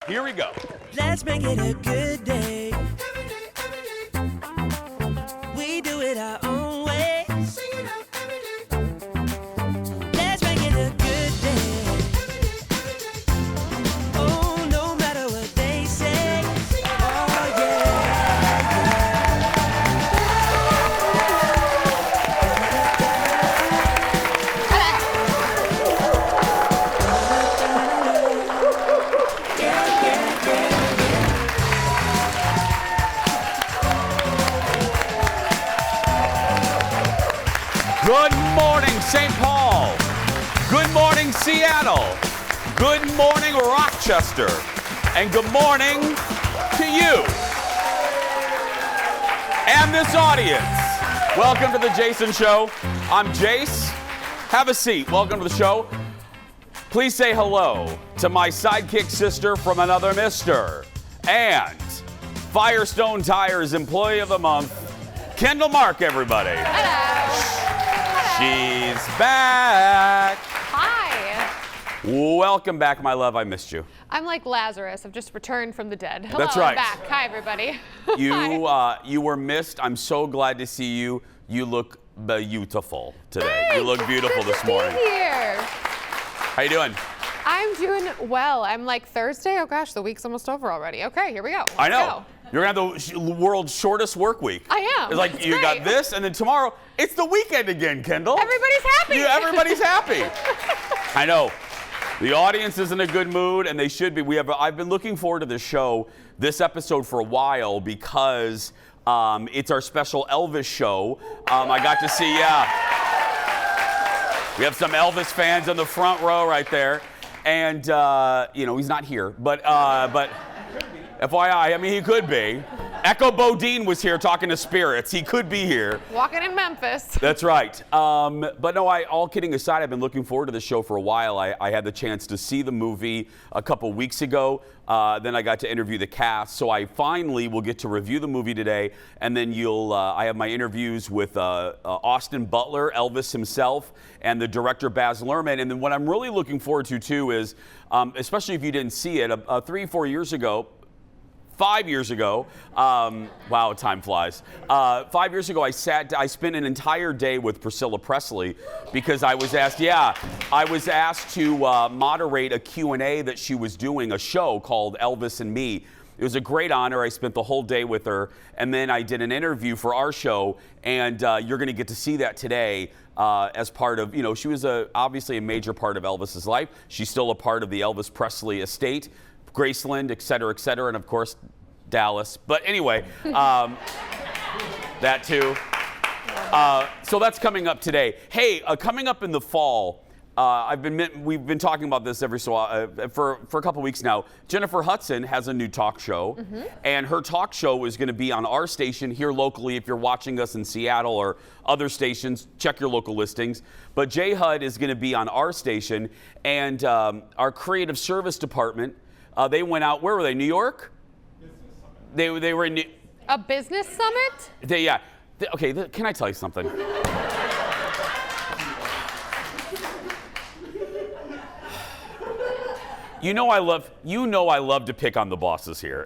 Here we go. Let's make it a good day. We do it our own way. Let's make it a good day. Oh, no matter what they say. Oh, Good morning, St. Paul. Good morning, Seattle. Good morning, Rochester. And good morning to you and this audience. Welcome to the Jason Show. I'm Jace. Have a seat. Welcome to the show. Please say hello to my sidekick sister from another mister and Firestone Tires Employee of the Month, Kendall Mark, everybody. Hello. She's back. Hi. Welcome back, my love. I missed you. I'm like Lazarus. I've just returned from the dead. Hello, That's right. I'm back. Hi, everybody. You were missed. I'm so glad to see you. You look beautiful today. Hey, you look beautiful good this to be morning. here. How you doing? I'm doing well. I'm like Thursday. Oh gosh, the week's almost over already. Okay, here we go. I know. Let's go. You're gonna have the world's shortest work week. I am. It's like It's you great. got this, and then tomorrow it's the weekend again, Kendall. Everybody's happy. Everybody's happy. I know. The audience is in a good mood, and they should be. I've been looking forward to this show, this episode for a while because it's our special Elvis show. I got to see, we have some Elvis fans in the front row right there, and he's not here, but FYI, I mean, he could be. Echo Bodine was here talking to spirits. He could be here. Walking in Memphis. That's right. But no, all kidding aside, I've been looking forward to the show for a while. I had the chance to see the movie a couple weeks ago. Then I got to interview the cast. So I finally will get to review the movie today. And then I have my interviews with Austin Butler, Elvis himself, and the director Baz Luhrmann. And then what I'm really looking forward to, too, is, especially if you didn't see it, 5 years ago, wow, time flies. 5 years ago, I spent an entire day with Priscilla Presley because I was asked to moderate a Q&A that she was doing, a show called Elvis and Me. It was a great honor. I spent the whole day with her, and then I did an interview for our show, and you're going to get to see that today as part of, she was obviously a major part of Elvis's life. She's still a part of the Elvis Presley estate. Graceland, et cetera, and of course, Dallas. But anyway, that too. So that's coming up today. Hey, coming up in the fall, we've been talking about this for a couple weeks now. Jennifer Hudson has a new talk show, and her talk show is going to be on our station here locally. If you're watching us in Seattle or other stations, check your local listings. But J Hud is going to be on our station, and our creative service department. They went out. Where were they? New York? They were in A business summit? Can I tell you something? I love to pick on the bosses here.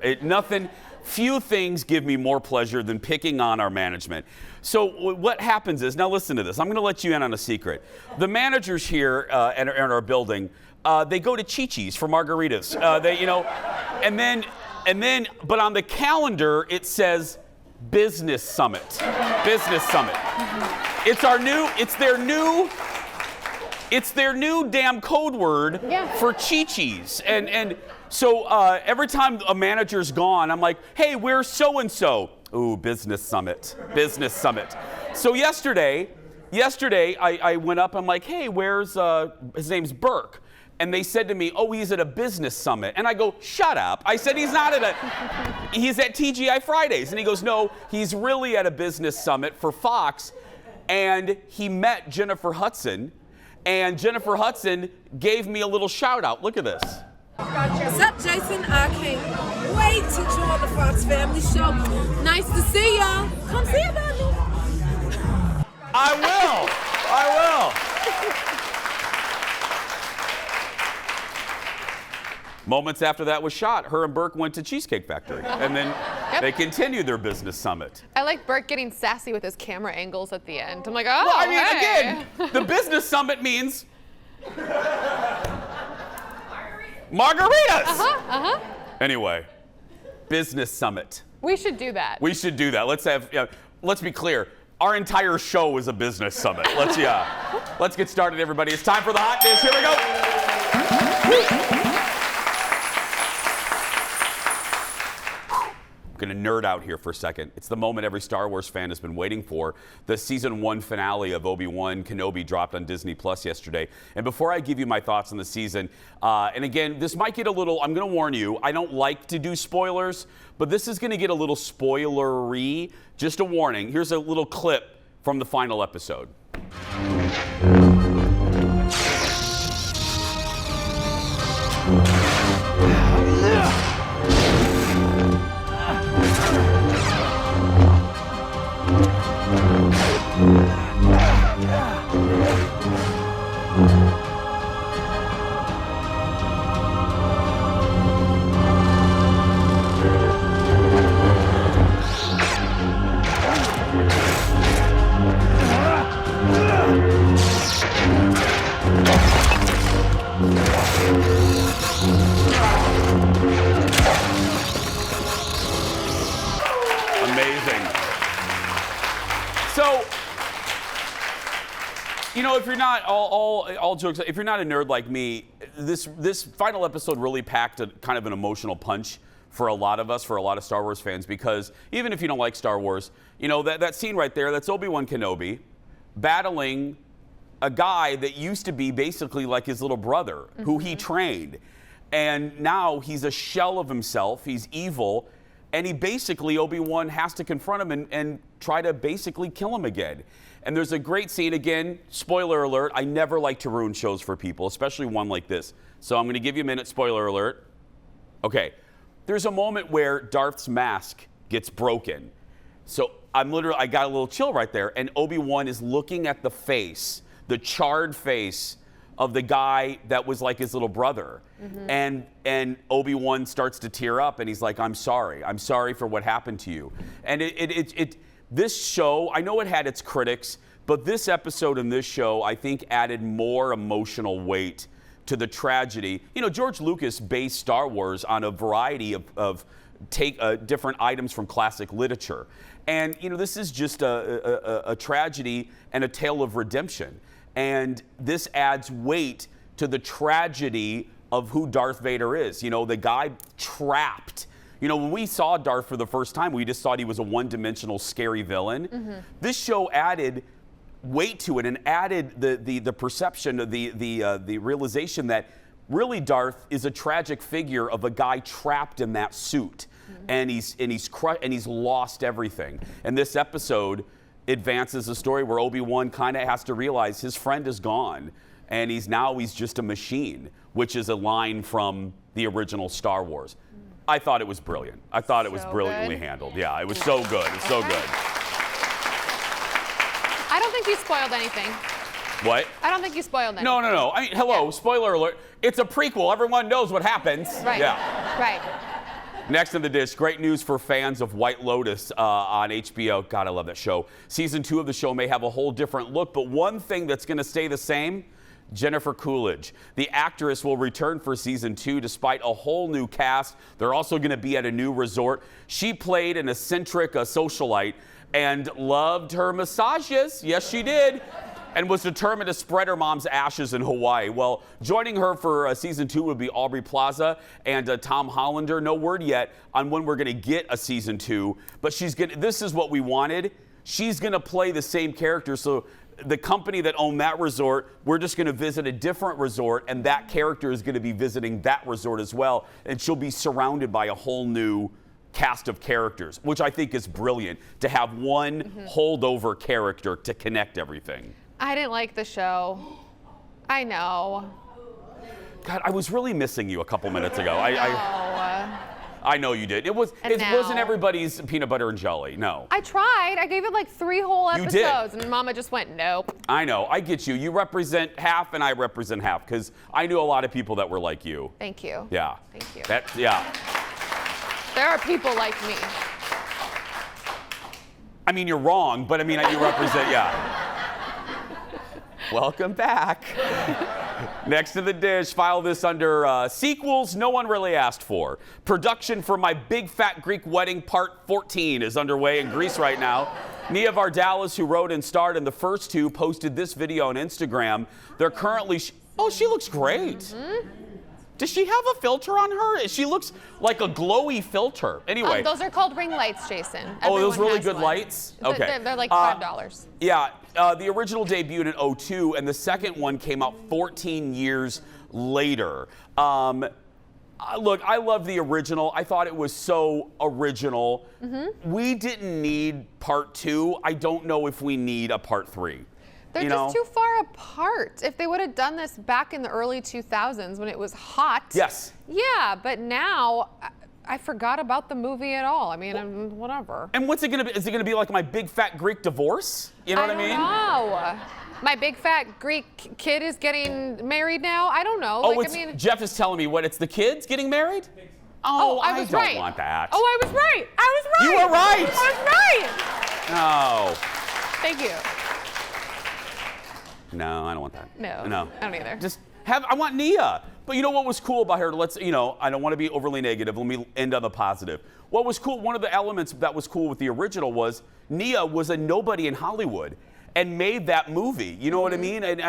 Few things give me more pleasure than picking on our management. So what happens is, now listen to this. I'm going to let you in on a secret. The managers here in our building, they go to Chi-Chi's for margaritas. But on the calendar it says Business Summit. Business Summit. It's their new damn code word for Chi-Chi's. And so every time a manager's gone, I'm like, hey, where's so-and-so? Ooh, Business Summit. Business Summit. So yesterday I went up, I'm like, hey, where's, his name's Burke. And they said to me, oh, he's at a business summit. And I go, shut up. I said, he's at TGI Fridays. And he goes, no, he's really at a business summit for Fox. And he met Jennifer Hudson. And Jennifer Hudson gave me a little shout out. Look at this. What's up, Jason? I can't wait to join the Fox Family Show. Nice to see y'all. Come see about me. I will. Moments after that was shot, her and Burke went to Cheesecake Factory. And then they continued their business summit. I like Burke getting sassy with his camera angles at the end. I'm like, oh, Well, I mean, hey. again, the business summit means margaritas. Anyway, business summit. We should do that. We should do that. Let's be clear. Our entire show is a business summit. Let's get started, everybody. It's time for the hot dish. Here we go. I'm gonna nerd out here for a second. It's the moment every Star Wars fan has been waiting for. The season 1 finale of Obi-Wan Kenobi dropped on Disney Plus yesterday. And before I give you my thoughts on the season, and again, this might get a little, I'm gonna warn you, I don't like to do spoilers, but this is gonna get a little spoilery. Just a warning, here's a little clip from the final episode. Amazing. So, you know, if you're not all jokes, if you're not a nerd like me, this final episode really packed a kind of an emotional punch for a lot of us, for a lot of Star Wars fans, because even if you don't like Star Wars, you know, that scene right there, that's Obi-Wan Kenobi battling a guy that used to be basically like his little brother, who he trained. And now he's a shell of himself, he's evil, and he basically, Obi-Wan has to confront him and try to basically kill him again. And there's a great scene, again, spoiler alert, I never like to ruin shows for people, especially one like this. So I'm gonna give you a minute, spoiler alert. Okay, there's a moment where Darth's mask gets broken. So I got a little chill right there, and Obi-Wan is looking at the face, the charred face of the guy that was like his little brother. And Obi-Wan starts to tear up, and he's like, I'm sorry for what happened to you. And this show, I know it had its critics, but this episode and this show, I think, added more emotional weight to the tragedy. You know, George Lucas based Star Wars on a variety of different items from classic literature. And, you know, this is just a tragedy and a tale of redemption. And this adds weight to the tragedy of who Darth Vader is. You know, the guy trapped. You know, when we saw Darth for the first time, we just thought he was a one-dimensional, scary villain. This show added weight to it and added the perception, the realization that really Darth is a tragic figure of a guy trapped in that suit, and he's lost everything. And this episode advances a story where Obi-Wan kind of has to realize his friend is gone, and he's just a machine, which is a line from the original Star Wars. I thought it was brilliant. I thought it was brilliantly handled. Yeah, it was so good. It's so good. I don't think you spoiled anything. What? I don't think you spoiled anything. No. I mean, hello, spoiler alert. It's a prequel. Everyone knows what happens. Right. Yeah. Right. Next on the dish, great news for fans of White Lotus on HBO. God, I love that show. Season 2 of the show may have a whole different look, but one thing that's going to stay the same, Jennifer Coolidge. The actress will return for season 2 despite a whole new cast. They're also going to be at a new resort. She played an eccentric socialite and loved her massages. Yes, she did. And was determined to spread her mom's ashes in Hawaii. Well, joining her for season 2 would be Aubrey Plaza and Tom Hollander. No word yet on when we're going to get a season 2, but this is what we wanted. She's going to play the same character. So the company that owned that resort, we're just going to visit a different resort, and that character is going to be visiting that resort as well. And she'll be surrounded by a whole new cast of characters, which I think is brilliant, to have one holdover character to connect everything. I didn't like the show. I know. God, I was really missing you a couple minutes ago. I know you did. It wasn't everybody's peanut butter and jelly. No. I tried. I gave it like 3 whole You episodes, did. and Mama just went, nope. I know. I get you. You represent half, and I represent half, because I knew a lot of people that were like you. Thank you. Yeah. Thank you. Yeah. There are people like me. I mean, you're wrong, but I mean, you represent, yeah. Welcome back. Next to the dish, file this under sequels no one really asked for. Production for My Big Fat Greek Wedding Part 14 is underway in Greece right now. Nia Vardalos, who wrote and starred in the first 2, posted this video on Instagram. They're currently, oh, she looks great. Mm-hmm. Does she have a filter on her? She looks like a glowy filter. Anyway. Those are called ring lights, Jason. Oh, those Everyone really has good one. lights? Okay. They're like $5. Yeah, the original debuted in 2002, and the second one came out 14 years later. Look, I love the original. I thought it was so original. Mm-hmm. We didn't need part 2. I don't know if we need a part 3. They're just too far apart. If they would have done this back in the early 2000s when it was hot. Yes. Yeah, but now I forgot about the movie at all. I mean, whatever. And what's it gonna be? Is it gonna be like My Big Fat Greek Divorce? You know what I mean? No. My big fat Greek kid is getting married now. I don't know. Oh, Jeff is telling me what? It's the kids getting married? Oh, I was don't right. want that. Oh, I was right. I was right. You were right. I was right. No. Thank you. No, I don't want that. No. I don't either. I want Nia. But you know what was cool about her? I don't want to be overly negative. Let me end on the positive. What was cool, one of the elements that was cool with the original was Nia was a nobody in Hollywood and made that movie. You know what I mean? And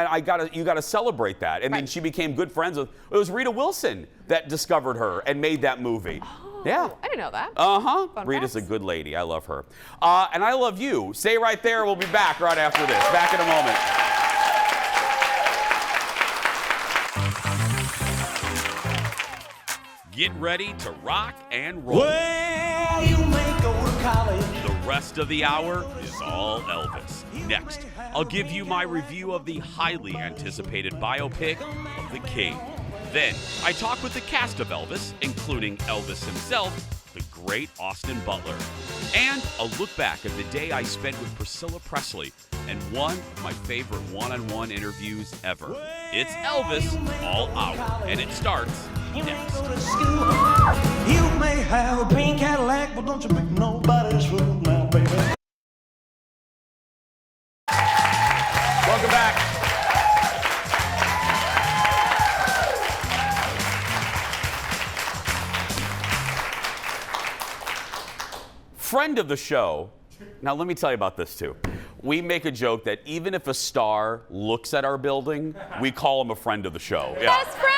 you gotta celebrate that. And then she became good friends with, it was Rita Wilson that discovered her and made that movie. Oh, yeah. I didn't know that. Rita's a good lady. I love her. And I love you. Stay right there. We'll be back right after this. Back in a moment. Get ready to rock and roll. Well, you may go to college. The rest of the hour is all Elvis. Next, I'll give you my review of the highly anticipated biopic of the King. Then, I talk with the cast of Elvis, including Elvis himself, the great Austin Butler. And a look back at the day I spent with Priscilla Presley and one of my favorite one-on-one interviews ever. It's Elvis All Out, and it starts next. You may have a green Cadillac, but don't you make nobody's fool now, baby. Welcome back. Friend of the show. Now let me tell you about this too. We make a joke that even if a star looks at our building, we call him a friend of the show. Yeah. Best friend.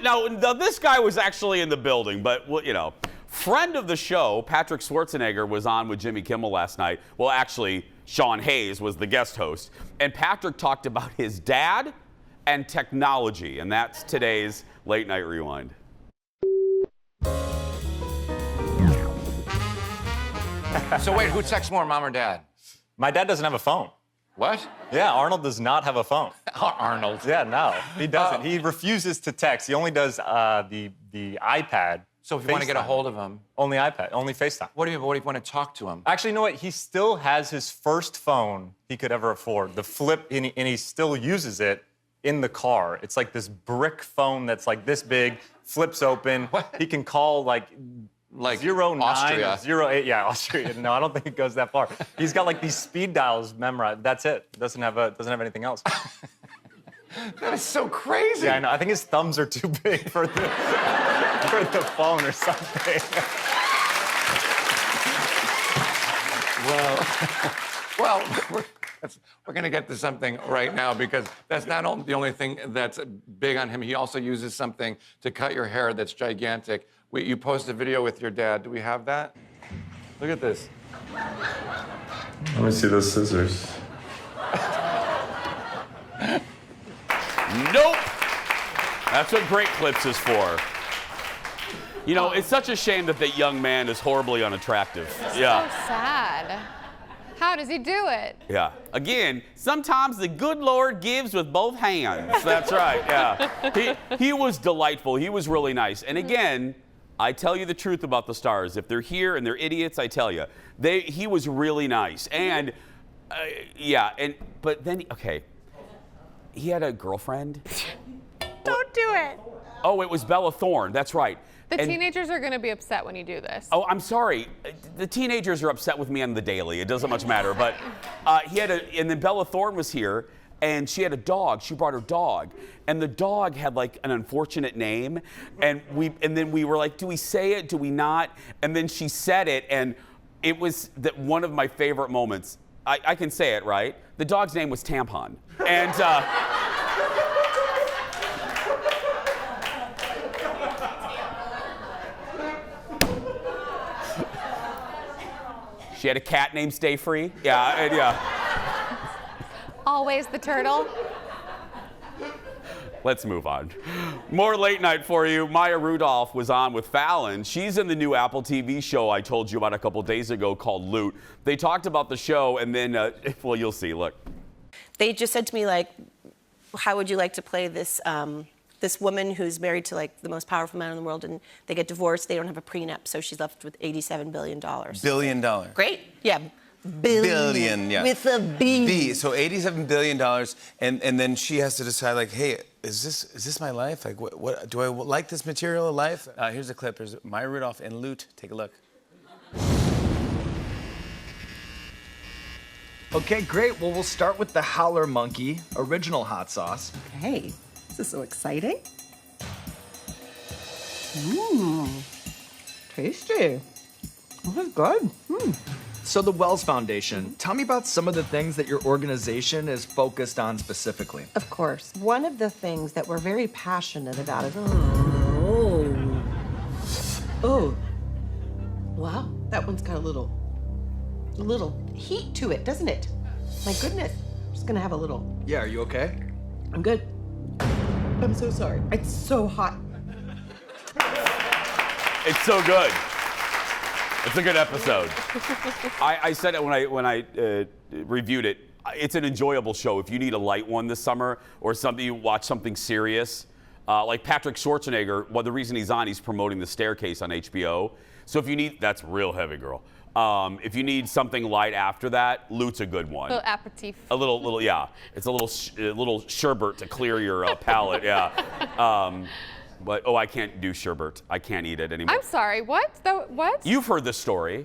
Now this guy was actually in the building, but friend of the show, Patrick Schwarzenegger was on with Jimmy Kimmel last night. Well, actually, Sean Hayes was the guest host, and Patrick talked about his dad and technology, and that's today's Late Night Rewind. So wait, who texts more, mom or dad? My dad doesn't have a phone. What? Yeah, Arnold does not have a phone. Arnold. Yeah, no, he doesn't. He refuses to text. He only does the iPad. So if you want to get a hold of him, only iPad, only FaceTime. what if you want to talk to him? Actually, you know what? He still has his first phone he could ever afford, the flip, and he still uses it in the car. It's like this brick phone that's like this big, flips open. What? He can call like 09 Austria. 08. Yeah, Austria. No, I don't think it goes that far. He's got like these speed dials memorized. That's it. Doesn't have anything else. That is so crazy. Yeah, I know. I think his thumbs are too big for the phone or something. Well, we're going to get to something right now because that's not the only thing that's big on him. He also uses something to cut your hair that's gigantic. You posted a video with your dad. Do we have that? Look at this. Let me see those scissors. Nope. That's what Great Clips is for. You know, it's such a shame that that young man is horribly unattractive. Yeah. So sad. How does he do it? Yeah. Again, sometimes the good Lord gives with both hands. That's right. Yeah. He was delightful. He was really nice. And again, I tell you the truth about the stars. If they're here and they're idiots, I tell you. He was really nice. And, but then, okay, he had a girlfriend. Don't do it. Oh, it was Bella Thorne. That's right. The teenagers are going to be upset when you do this. Oh, I'm sorry. The teenagers are upset with me on the daily. It doesn't much matter. But and then Bella Thorne was here, and she had a dog. She brought her dog, and the dog had like an unfortunate name, and then we were like, do we say it? Do we not? And then she said it, and it was one of my favorite moments. I can say it, right? The dog's name was Tampon, and. She had a cat named Stay Free. Yeah. Always the turtle. Let's move on. More late night for you. Maya Rudolph was on with Fallon. She's in the new Apple TV show I told you about a couple days ago called Loot. They talked about the show, and then, well, you'll see. Look. They just said to me, like, how would you like to play this this woman who's married to like the most powerful man in the world, and they get divorced, they don't have a prenup, so she's left with $87 billion. Billion dollars. Great, yeah. Billion, yeah. With a B. B. So $87 billion, and then she has to decide, like, hey, is this my life? Like, what do I like this material of life? Here's a clip. There's Maya Rudolph and Loot. Take a look. Okay, great. Well, we'll start with the Howler Monkey original hot sauce. Hey, this is so exciting. Tasty. This is good. So the Wells Foundation, tell me about some of the things that your organization is focused on specifically. Of course. One of the things that we're very passionate about is... Oh. Wow, that one's got a little heat to it, doesn't it? My goodness. I'm just gonna have a little... Yeah, are you okay? I'm good. I'm so sorry. It's so hot. It's so good. It's a good episode. I said it when I reviewed it. It's an enjoyable show. If you need a light one this summer or something, you watch something serious. Like Patrick Schwarzenegger, well, the reason he's on, he's promoting The Staircase on HBO. So if you need, that's real heavy, girl. If you need something light after that, Loot's a good one. A little aperitif. A little, yeah. It's a little sherbet to clear your palate, yeah. But I can't do sherbet. I can't eat it anymore. I'm sorry. What? What? You've heard this story.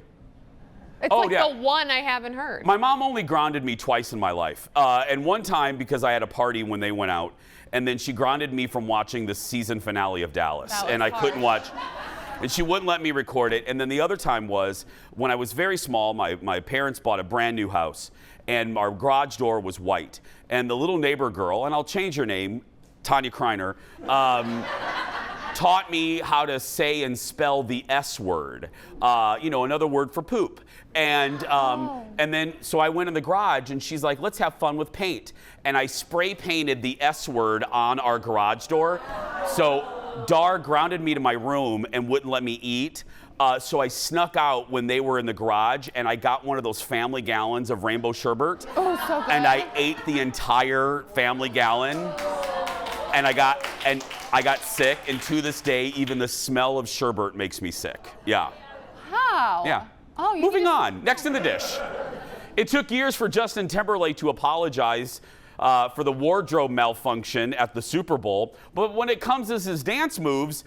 It's the one I haven't heard. My mom only grounded me twice in my life, and one time because I had a party when they went out, and then she grounded me from watching the season finale of Dallas, and I couldn't watch. And she wouldn't let me record it. And then the other time was when I was very small, my parents bought a brand new house, and our garage door was white. And the little neighbor girl, and I'll change her name, Tanya Kreiner, taught me how to say and spell the S word, another word for poop. And then, so I went in the garage, and she's like, let's have fun with paint. And I spray painted the S word on our garage door. So Dar grounded me to my room and wouldn't let me eat. So I snuck out when they were in the garage, and I got one of those family gallons of rainbow sherbet. Oh, so good. And I ate the entire family gallon. And I got sick, and to this day, even the smell of sherbet makes me sick. Yeah. How? Yeah. Oh, Moving on. Next in the dish. It took years for Justin Timberlake to apologize for the wardrobe malfunction at the Super Bowl, but when it comes to his dance moves,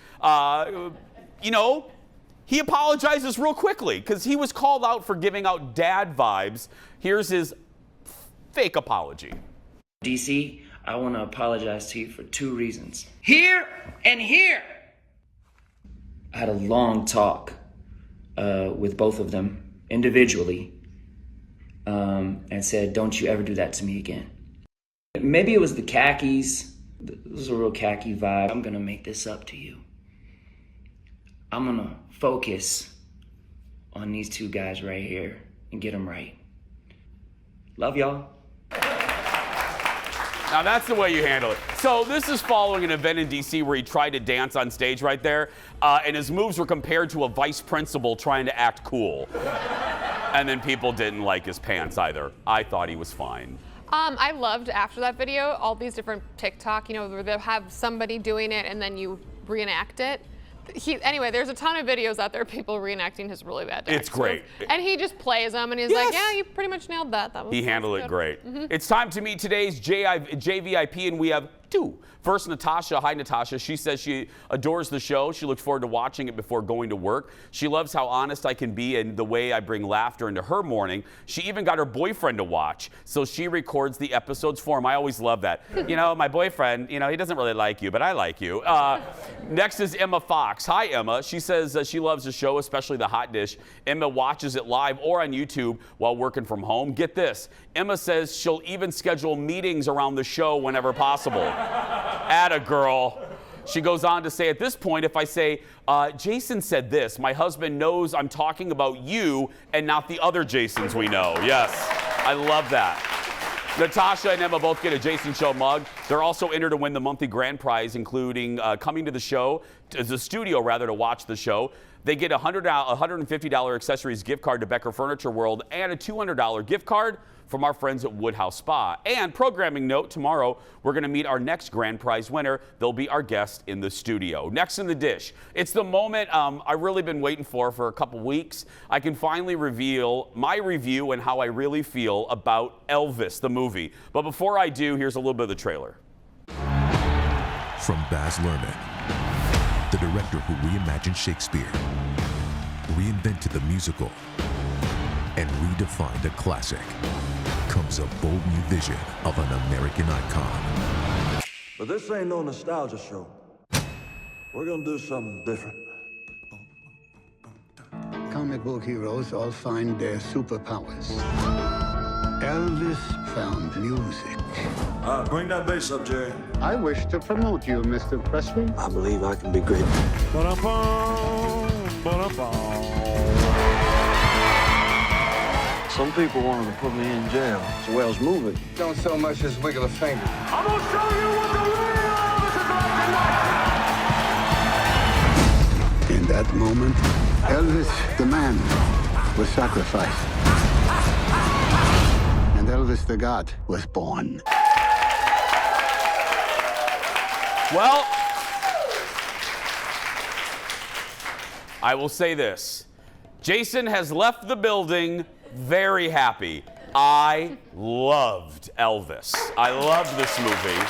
he apologizes real quickly because he was called out for giving out dad vibes. Here's his fake apology. DC, I want to apologize to you for 2 reasons. Here and here. I had a long talk with both of them individually and said, don't you ever do that to me again. Maybe it was the khakis. It was a real khaki vibe. I'm going to make this up to you. I'm going to focus on these 2 guys right here and get them right. Love y'all. Now that's the way you handle it. So this is following an event in DC where he tried to dance on stage right there, and his moves were compared to a vice principal trying to act cool. And then people didn't like his pants either. I thought he was fine. I loved after that video all these different TikTok, where they'll have somebody doing it and then you reenact it. Anyway, there's a ton of videos out there, people reenacting his really bad dad. It's great. And he just plays them, and he's like, yeah, you pretty much nailed that. He handled it great. It's time to meet today's JVIP, and we have two. First, Natasha. Hi, Natasha. She says she adores the show. She looks forward to watching it before going to work. She loves how honest I can be and the way I bring laughter into her morning. She even got her boyfriend to watch, so she records the episodes for him. I always love that. You know, my boyfriend, he doesn't really like you, but I like you. Next is Emma Fox. Hi, Emma. She says she loves the show, especially the hot dish. Emma watches it live or on YouTube while working from home. Get this. Emma says she'll even schedule meetings around the show whenever possible. Atta girl. She goes on to say, at this point, if I say, Jason said this, my husband knows I'm talking about you and not the other Jasons we know. Yes, I love that. Natasha and Emma both get a Jason Show mug. They're also entered to win the monthly grand prize, including coming to the show, to the studio rather, to watch the show. They get a $150 accessories gift card to Becker Furniture World and a $200 gift card from our friends at Woodhouse Spa. And programming note, tomorrow we're going to meet our next grand prize winner. They'll be our guest in the studio. Next in the dish, it's the moment I've really been waiting for a couple weeks. I can finally reveal my review and how I really feel about Elvis, the movie. But before I do, here's a little bit of the trailer. From Baz Luhrmann, the director who reimagined Shakespeare, reinvented the musical, and redefined a classic, comes a bold new vision of an American icon. But this ain't no nostalgia show. We're gonna do something different. Comic book heroes all find their superpowers. Elvis found music. Bring that bass up, Jerry. I wish to promote you, Mr. Presley. I believe I can be great. Some people wanted to put me in jail. It's the way I was moving. Don't so much as wiggle a finger. I'm gonna show you what the real Elvis is like. In that moment, Elvis, the man, was sacrificed. And Elvis, the God, was born. Well, I will say this. Jason has left the building very happy. I loved Elvis. I loved this movie.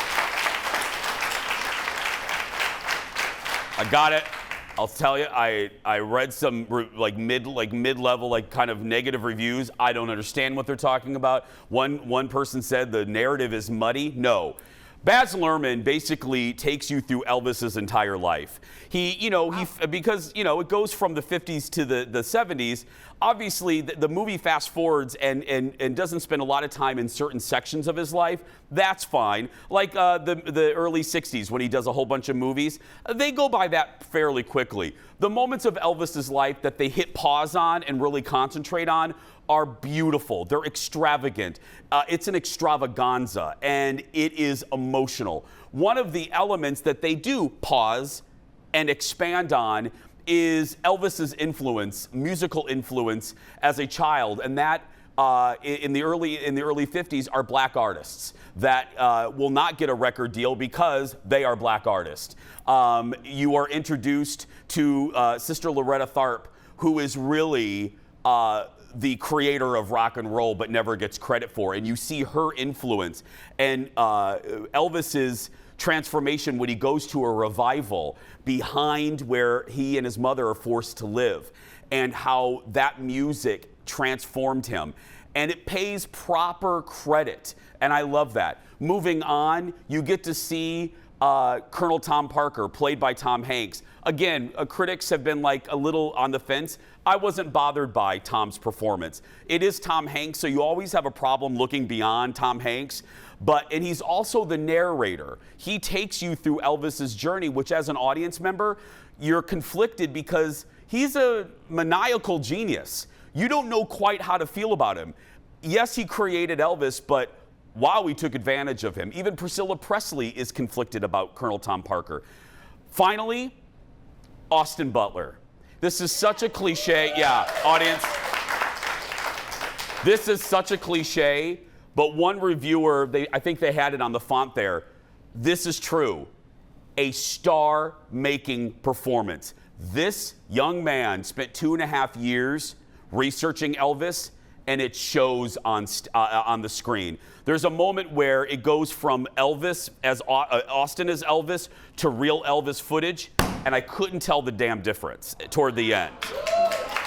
I got it. I'll tell you, I read some mid-level, kind of negative reviews. I don't understand what they're talking about. One person said the narrative is muddy. No. Baz Luhrmann basically takes you through Elvis's entire life. Because it goes from the 50s to the 70s. Obviously, the movie fast forwards and doesn't spend a lot of time in certain sections of his life. That's fine. Like the early 60s when he does a whole bunch of movies. They go by that fairly quickly. The moments of Elvis's life that they hit pause on and really concentrate on are beautiful. They're extravagant. It's an extravaganza, and it is emotional. One of the elements that they do pause and expand on is Elvis's influence, musical influence as a child, and that in the early 50s are black artists that will not get a record deal because they are black artists. You are introduced to Sister Loretta Tharpe, who is really the creator of rock and roll but never gets credit for, and you see her influence and Elvis's transformation when he goes to a revival behind where he and his mother are forced to live, and how that music transformed him, and it pays proper credit, and I love that. Moving on, you get to see Colonel Tom Parker, played by Tom Hanks. Again, critics have been a little on the fence. I wasn't bothered by Tom's performance. It is Tom Hanks, so you always have a problem looking beyond Tom Hanks. And he's also the narrator. He takes you through Elvis's journey, which as an audience member, you're conflicted because he's a maniacal genius. You don't know quite how to feel about him. Yes, he created Elvis, but wow, he took advantage of him. Even Priscilla Presley is conflicted about Colonel Tom Parker. Finally, Austin Butler. This is such a cliche. Yeah, audience. This is such a cliche, but one reviewer, I think they had it on the font there. This is true. A star-making performance. This young man spent 2.5 years researching Elvis, and it shows on the screen. There's a moment where it goes from Elvis as Austin as Elvis to real Elvis footage, and I couldn't tell the damn difference toward the end.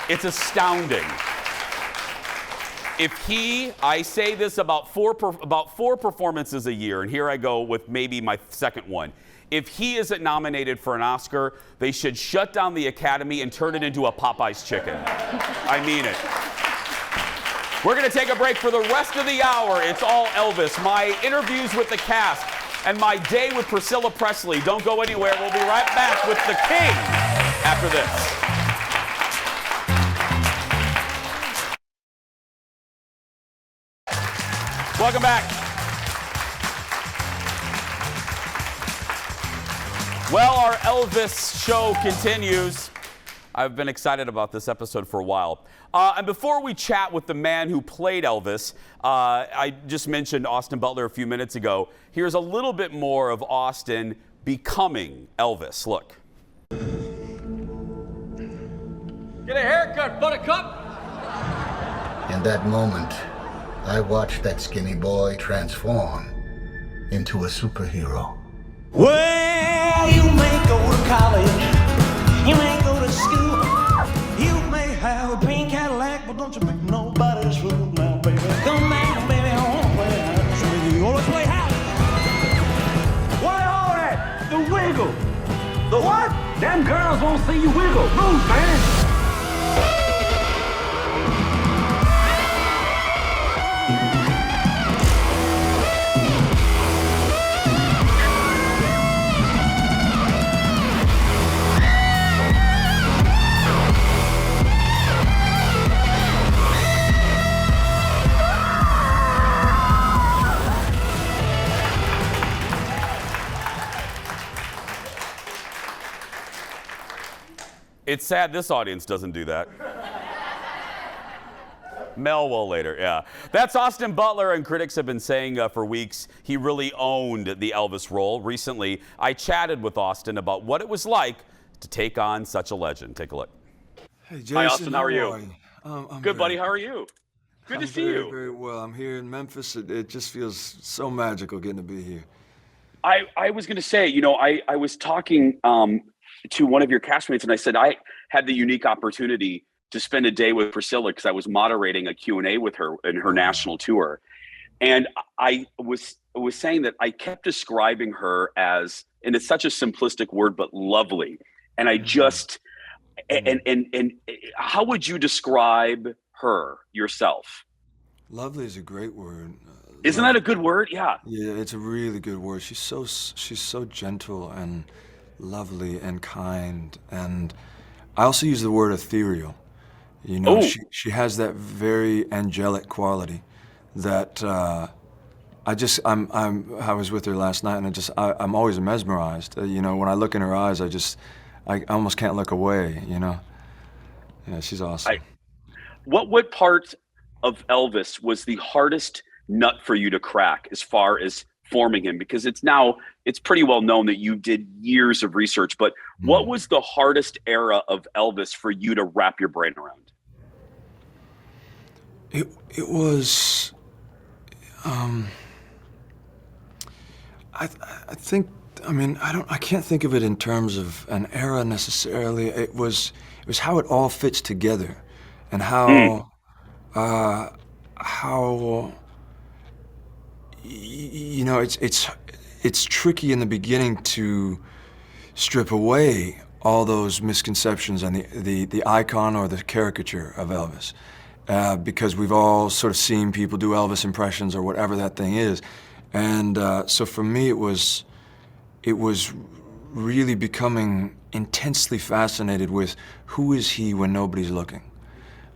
It's astounding. I say this about four performances a year, and here I go with maybe my second one. If he isn't nominated for an Oscar, they should shut down the Academy and turn it into a Popeye's chicken. I mean it. We're going to take a break for the rest of the hour. It's all Elvis, my interviews with the cast, and my day with Priscilla Presley. Don't go anywhere. We'll be right back with the King after this. Welcome back. Well, our Elvis show continues. I've been excited about this episode for a while. And before we chat with the man who played Elvis, I just mentioned Austin Butler a few minutes ago. Here's a little bit more of Austin becoming Elvis. Look. Get a haircut, buttercup. In that moment, I watched that skinny boy transform into a superhero. Well, you may go to college, you may go to school, you may have a green Cadillac, but don't you make nobody's fool now, baby. Come back, baby, I wanna play house with you. Wanna play house? What are all that? The wiggle. The what? Them girls won't see you wiggle. Move, man. It's sad this audience doesn't do that. Mel will later, yeah. That's Austin Butler, and critics have been saying for weeks he really owned the Elvis role. Recently, I chatted with Austin about what it was like to take on such a legend. Take a look. Hey, Jason, hi, Austin. How are you? I'm good, buddy. How are you? Good to see you. Very well. I'm here in Memphis. It just feels so magical getting to be here. I was going to say, you know, I was talking to one of your castmates, and I said I had the unique opportunity to spend a day with Priscilla because I was moderating a Q&A with her in her national tour. And I was saying that I kept describing her as, and it's such a simplistic word, but lovely. And I just, and how would you describe her yourself? Lovely is a great word. Isn't that a good word? Yeah. Yeah, it's a really good word. She's so gentle and lovely and kind. And I also use the word ethereal. You know, she has that very angelic quality that I was with her last night, and I'm always mesmerized. You know, when I look in her eyes, I almost can't look away, you know. Yeah, she's awesome. What part of Elvis was the hardest nut for you to crack as far as forming him? Because it's pretty well known that you did years of research, but what was the hardest era of Elvis for you to wrap your brain around? It was, I think, I mean, I can't think of it in terms of an era necessarily. It was how it all fits together, and how you know, it's tricky in the beginning to strip away all those misconceptions and the icon or the caricature of Elvis. Because we've all sort of seen people do Elvis impressions or whatever that thing is. And so for me, it was really becoming intensely fascinated with who is he when nobody's looking?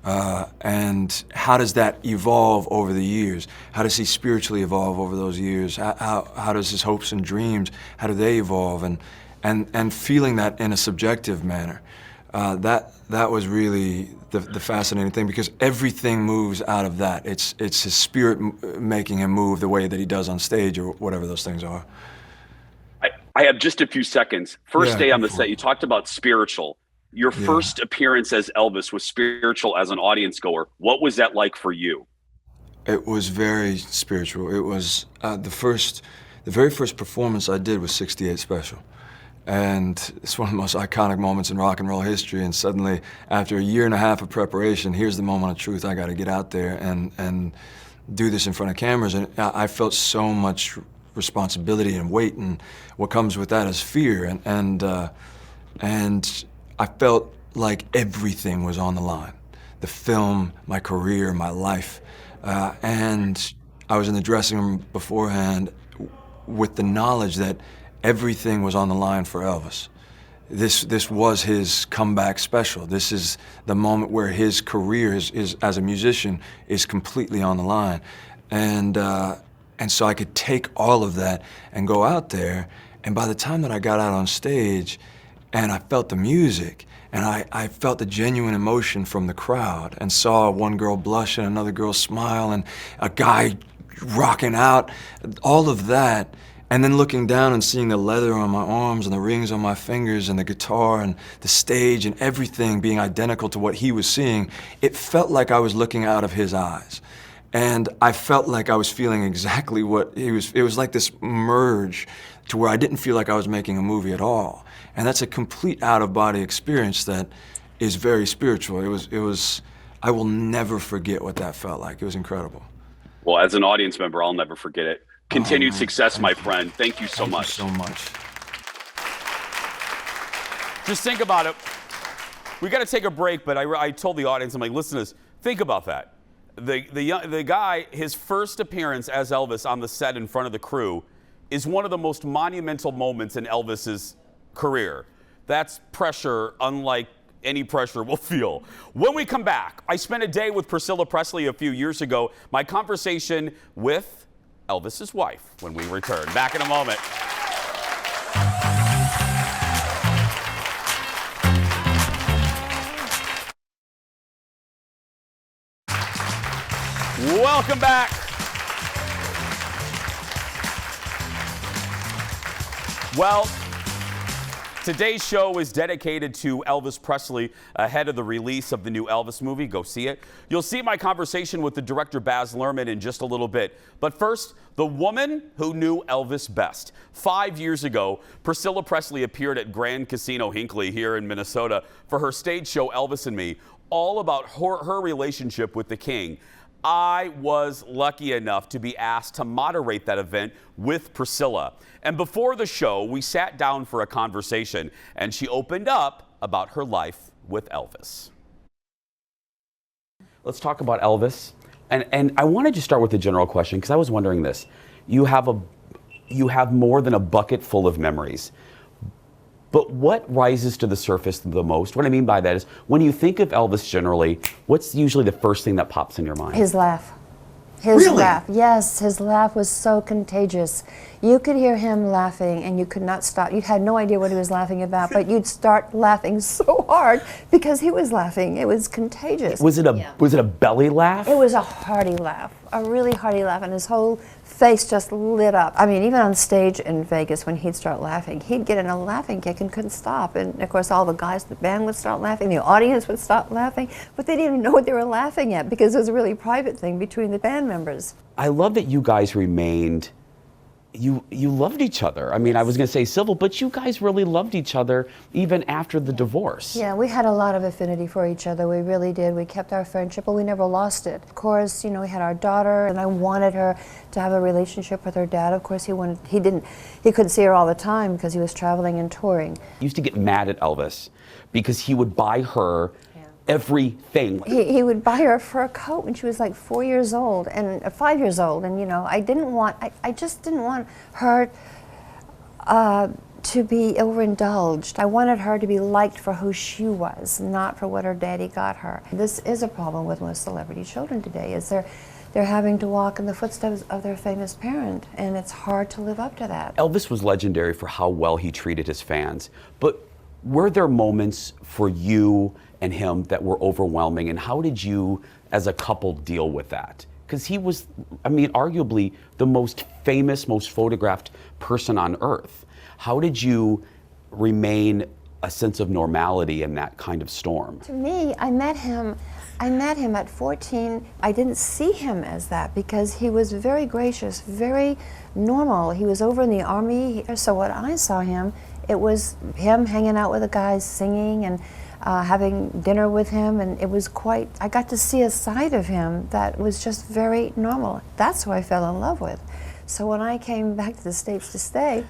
And how does that evolve over the years? How does he spiritually evolve over those years? How does his hopes and dreams, how do they evolve? And feeling that in a subjective manner. That was really the fascinating thing, because everything moves out of that. It's his spirit making him move the way that he does on stage, or whatever those things are. I have just a few seconds. First day on the set, you talked about spiritual. Your first appearance as Elvis was spiritual as an audience goer. What was that like for you? It was very spiritual. It was the very first performance I did was 68 Special. And it's one of the most iconic moments in rock and roll history. And suddenly, after a year and a half of preparation, here's the moment of truth. I got to get out there and do this in front of cameras. And I felt so much responsibility and weight, and what comes with that is fear. And I felt like everything was on the line. The film, my career, my life. And I was in the dressing room beforehand with the knowledge that everything was on the line for Elvis. This was his comeback special. This is the moment where his career is as a musician is completely on the line. And so I could take all of that and go out there, and by the time that I got out on stage and I felt the music, and I felt the genuine emotion from the crowd, and saw one girl blush and another girl smile and a guy rocking out, all of that, and then looking down and seeing the leather on my arms and the rings on my fingers and the guitar and the stage and everything being identical to what he was seeing, it felt like I was looking out of his eyes. And I felt like I was feeling exactly what he was. It was like this merge to where I didn't feel like I was making a movie at all. And that's a complete out-of-body experience that is very spiritual. It was, I will never forget what that felt like. It was incredible. Well, as an audience member, I'll never forget it. Continued success, my friend. Thank you so much. Thank you so much. Just think about it. We got to take a break, but I told the audience, I'm like, listen to this. Think about that. The guy, his first appearance as Elvis on the set in front of the crew is one of the most monumental moments in Elvis's career. That's pressure unlike any pressure we'll feel. When we come back, I spent a day with Priscilla Presley a few years ago. My conversation with Elvis's wife when we return. Back in a moment. Welcome back. Well, today's show is dedicated to Elvis Presley ahead of the release of the new Elvis movie. Go see it. You'll see my conversation with the director Baz Luhrmann in just a little bit. But first, the woman who knew Elvis best. 5 years ago, Priscilla Presley appeared at Grand Casino Hinckley here in Minnesota for her stage show Elvis and Me, all about her relationship with the King. I was lucky enough to be asked to moderate that event with Priscilla. And before the show, we sat down for a conversation, and she opened up about her life with Elvis. Let's talk about Elvis. And I wanted to start with a general question, because I was wondering this. You have more than a bucket full of memories. But what rises to the surface the most? What I mean by that is, when you think of Elvis generally, what's usually the first thing that pops in your mind? His laugh. His laugh. Yes, his laugh was so contagious. You could hear him laughing and you could not stop. You had no idea what he was laughing about, but you'd start laughing so hard because he was laughing. It was contagious. Was it a belly laugh? It was a hearty laugh, a really hearty laugh, and his whole face just lit up. I mean, even on stage in Vegas, when he'd start laughing, he'd get in a laughing kick and couldn't stop. And of course, all the guys in the band would start laughing, the audience would start laughing, but they didn't even know what they were laughing at because it was a really private thing between the band members. I love that you guys remained, you loved each other. I mean, I was going to say civil, but you guys really loved each other even after the divorce. Yeah, we had a lot of affinity for each other. We really did. We kept our friendship, but we never lost it. Of course, you know, we had our daughter, and I wanted her to have a relationship with her dad. Of course, he couldn't see her all the time because he was traveling and touring. You used to get mad at Elvis because he would buy her everything. He would buy her a fur coat when she was like 4 years old and 5 years old, and you know, I just didn't want her to be overindulged. I wanted her to be liked for who she was, not for what her daddy got her. This is a problem with most celebrity children today, is they're having to walk in the footsteps of their famous parent, and it's hard to live up to that. Elvis was legendary for how well he treated his fans, but were there moments for you and him that were overwhelming, and how did you as a couple deal with that? Because he was, I mean, arguably the most famous, most photographed person on earth. How did you remain a sense of normality in that kind of storm? To me, I met him at 14. I didn't see him as that because he was very gracious, very normal. He was over in the Army, so when I saw him, it was him hanging out with the guys, singing and having dinner with him, and it was quite, I got to see a side of him that was just very normal. That's who I fell in love with. So when I came back to the States to stay,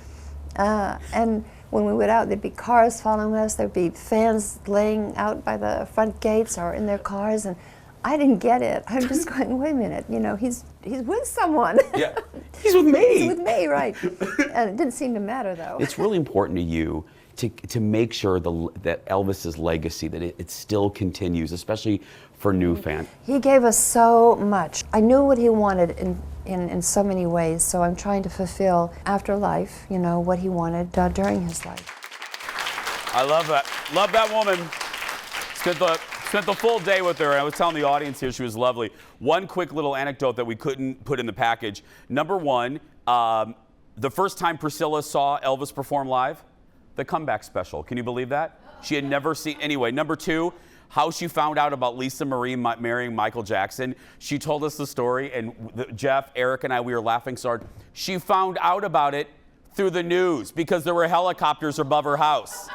and when we went out, there'd be cars following us, there'd be fans laying out by the front gates or in their cars, and I didn't get it. I'm just going, wait a minute, you know, he's with someone. Yeah, he's with me. He's with me, right. And it didn't seem to matter, though. It's really important to you to make sure that Elvis's legacy, that it still continues, especially for new fans. He gave us so much. I knew what he wanted in so many ways, so I'm trying to fulfill after life, you know, what he wanted during his life. I love that. Love that woman. Spent the full day with her. I was telling the audience here she was lovely. One quick little anecdote that we couldn't put in the package. Number one, the first time Priscilla saw Elvis perform live, the comeback special. Can you believe that? She had never seen. Anyway, number two, how she found out about Lisa Marie marrying Michael Jackson. She told us the story, and Jeff, Eric, and I, we were laughing so hard. She found out about it through the news because there were helicopters above her house.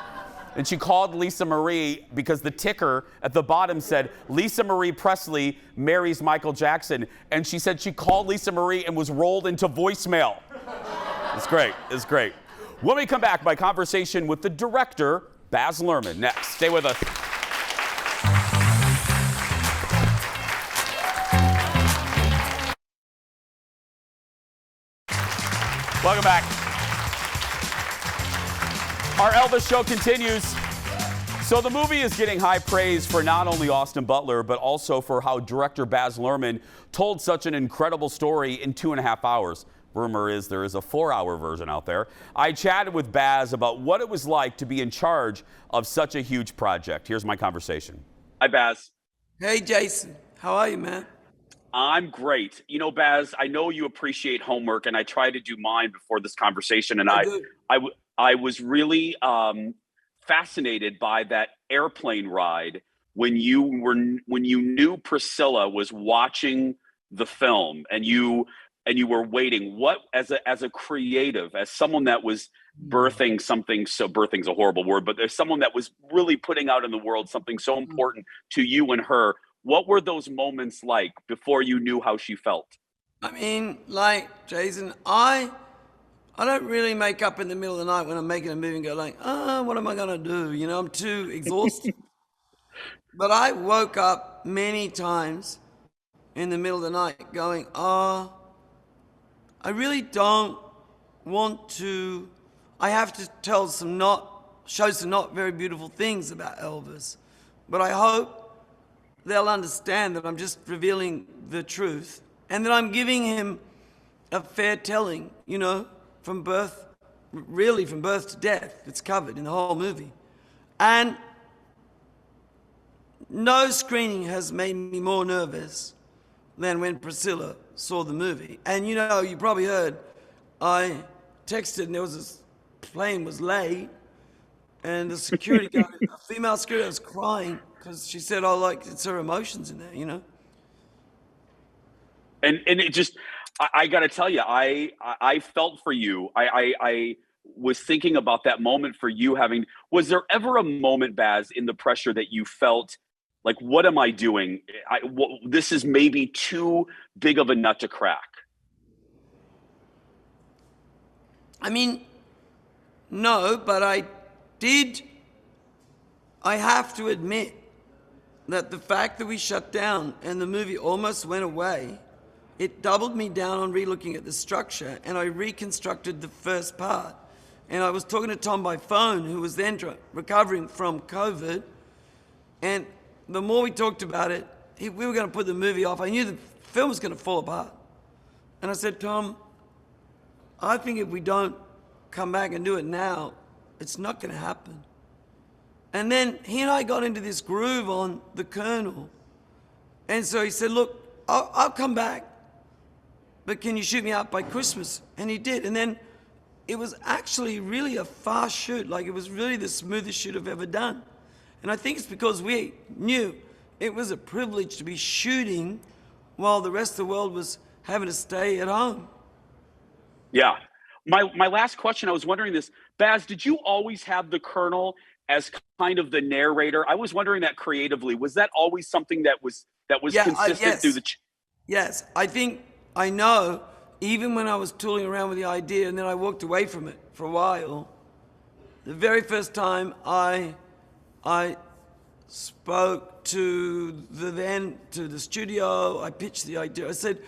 And she called Lisa Marie because the ticker at the bottom said, Lisa Marie Presley marries Michael Jackson. And she said she called Lisa Marie and was rolled into voicemail. It's great. It's great. When we come back, my conversation with the director, Baz Luhrmann. Next. Stay with us. Welcome back. Our Elvis show continues. So the movie is getting high praise for not only Austin Butler, but also for how director Baz Luhrmann told such an incredible story in 2.5 hours. Rumor is there is a 4-hour version out there. I chatted with Baz about what it was like to be in charge of such a huge project. Here's my conversation. Hi, Baz. Hey, Jason. How are you, man? I'm great. You know, Baz, I know you appreciate homework, and I tried to do mine before this conversation, and I was really fascinated by that airplane ride when you knew Priscilla was watching the film, and you were waiting. What, as a creative, as someone that was birthing something, so birthing's a horrible word, but there's someone that was really putting out in the world something so important to you and her. What were those moments like before you knew how she felt? I mean, like, Jason, I don't really make up in the middle of the night when I'm making a movie and go like, what am I gonna do? You know, I'm too exhausted. But I woke up many times in the middle of the night going, I really don't want to, I have to show some not very beautiful things about Elvis. But I hope they'll understand that I'm just revealing the truth and that I'm giving him a fair telling, you know, from birth, really from birth to death. It's covered in the whole movie. And no screening has made me more nervous than when Priscilla saw the movie. And you know, you probably heard, I texted and there was this plane was late and the security guard, a female security was crying because she said, oh, like, it's her emotions in there, you know? And it just, I got to tell you, I felt for you. I was thinking about that moment for you having, was there ever a moment, Baz, in the pressure that you felt like, what am I doing? This is maybe too big of a nut to crack. I mean, no, but I have to admit that the fact that we shut down and the movie almost went away, it doubled me down on relooking at the structure, and I reconstructed the first part. And I was talking to Tom by phone, who was then recovering from COVID, and the more we talked about it, we were going to put the movie off. I knew the film was going to fall apart. And I said, Tom, I think if we don't come back and do it now, it's not going to happen. And then he and I got into this groove on the Colonel. And so he said, look, I'll come back, but can you shoot me out by Christmas? And he did. And then it was actually really a fast shoot. Like, it was really the smoothest shoot I've ever done. And I think it's because we knew it was a privilege to be shooting while the rest of the world was having to stay at home. Yeah. My last question, I was wondering this. Baz, did you always have the Colonel as kind of the narrator? I was wondering that creatively. Was that always something that was consistent yes. through the... Yes, I know, even when I was tooling around with the idea and then I walked away from it for a while, the very first time I spoke to the studio, I pitched the idea. I said,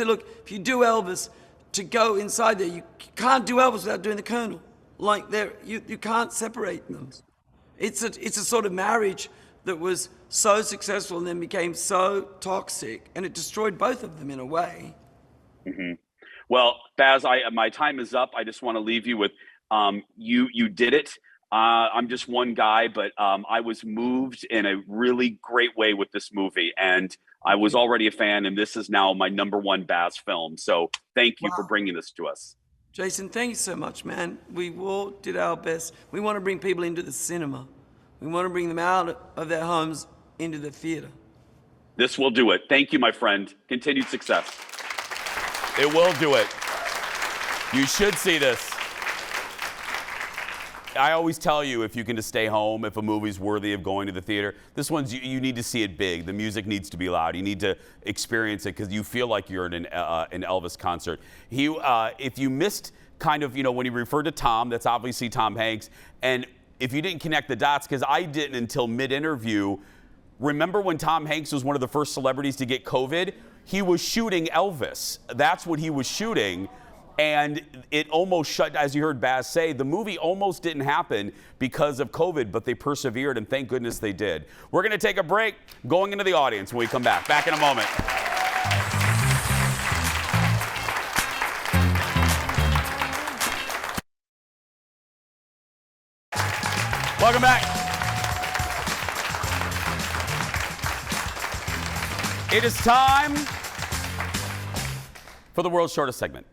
look, if you do Elvis, to go inside there, you can't do Elvis without doing the Colonel. Like, you can't separate them. It's a sort of marriage that was so successful and then became so toxic, and it destroyed both of them in a way. Mm-hmm. Well, Baz, my time is up. I just want to leave you with you did it. I'm just one guy, but I was moved in a really great way with this movie, and I was already a fan, and this is now my #1 Baz film. So thank you for bringing this to us. Jason, thank you so much, man. We all did our best. We want to bring people into the cinema. We want to bring them out of their homes into the theater. This will do it. Thank you, my friend. Continued success. It will do it. You should see this. I always tell you, if you can just stay home, if a movie's worthy of going to the theater, this one's, you need to see it big. The music needs to be loud. You need to experience it because you feel like you're at an Elvis concert. If you missed kind of, when he referred to Tom, that's obviously Tom Hanks. And if you didn't connect the dots, because I didn't until mid-interview, remember when Tom Hanks was one of the first celebrities to get COVID? He was shooting Elvis. That's what he was shooting. And it almost shut, as you heard Baz say, the movie almost didn't happen because of COVID, but they persevered, and thank goodness they did. We're going to take a break, going into the audience when we come back. Back in a moment. Welcome back. It is time for the world's shortest segment.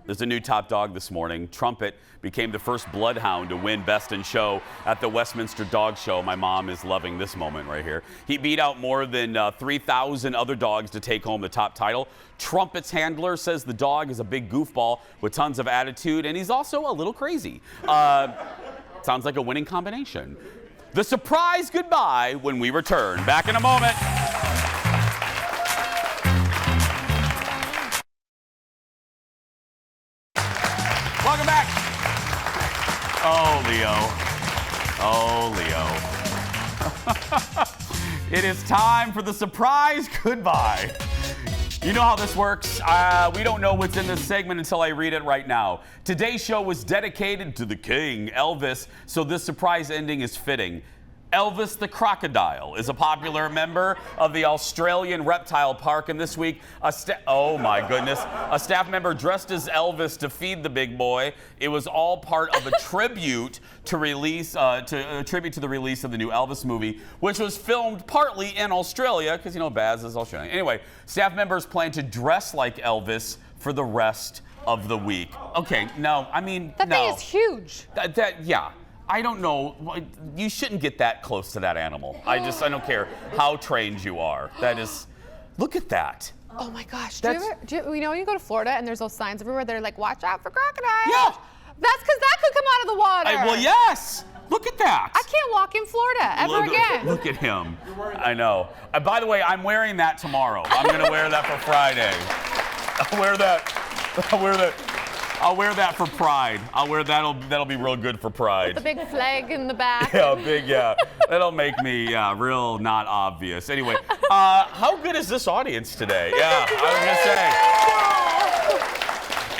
There's a new top dog this morning. Trumpet became the first bloodhound to win Best in Show at the Westminster Dog Show. My mom is loving this moment right here. He beat out more than 3,000 other dogs to take home the top title. Trumpet's handler says the dog is a big goofball with tons of attitude, and he's also a little crazy. Sounds like a winning combination. The surprise goodbye when we return. Back in a moment. Welcome back. Oh, Leo. Oh, Leo. It is time for the surprise goodbye. You know how this works. We don't know what's in this segment until I read it right now. Today's show was dedicated to the king, Elvis, so this surprise ending is fitting. Elvis the Crocodile is a popular member of the Australian Reptile Park, and this week, oh my goodness, a staff member dressed as Elvis to feed the big boy. It was all part of a tribute to the release of the release of the new Elvis movie, which was filmed partly in Australia, because Baz is Australian. Anyway, staff members plan to dress like Elvis for the rest of the week. Okay, no, I mean, that thing is huge. Yeah. I don't know. You shouldn't get that close to that animal. I don't care how trained you are. That is, look at that. Oh my gosh. Do you when you go to Florida and there's those signs everywhere that are like, watch out for crocodiles? Yeah. That's because that could come out of the water. Well, yes. Look at that. I can't walk in Florida ever again. Look at him. I know. By the way, I'm wearing that tomorrow. I'm going to wear that for Friday. I'll wear that for Pride. That'll be real good for Pride. With the big flag in the back. Yeah. That'll make me real not obvious. Anyway, how good is this audience today? Yeah, I was gonna say.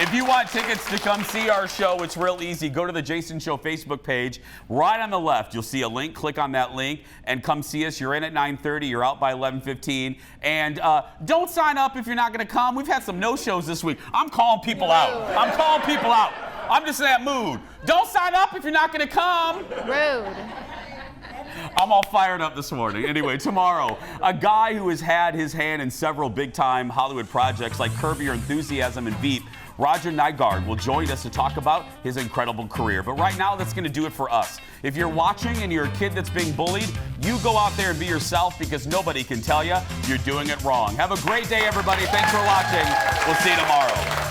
If you want tickets to come see our show, it's real easy. Go to the Jason Show Facebook page. Right on the left, you'll see a link. Click on that link and come see us. You're in at 9:30. You're out by 11:15. And don't sign up if you're not going to come. We've had some no-shows this week. I'm calling people out. I'm just in that mood. Don't sign up if you're not going to come. Rude. I'm all fired up this morning. Anyway, tomorrow, a guy who has had his hand in several big-time Hollywood projects like Curb Your Enthusiasm and Veep Roger Nygaard will join us to talk about his incredible career. But right now, that's going to do it for us. If you're watching and you're a kid that's being bullied, you go out there and be yourself, because nobody can tell you you're doing it wrong. Have a great day, everybody. Thanks for watching. We'll see you tomorrow.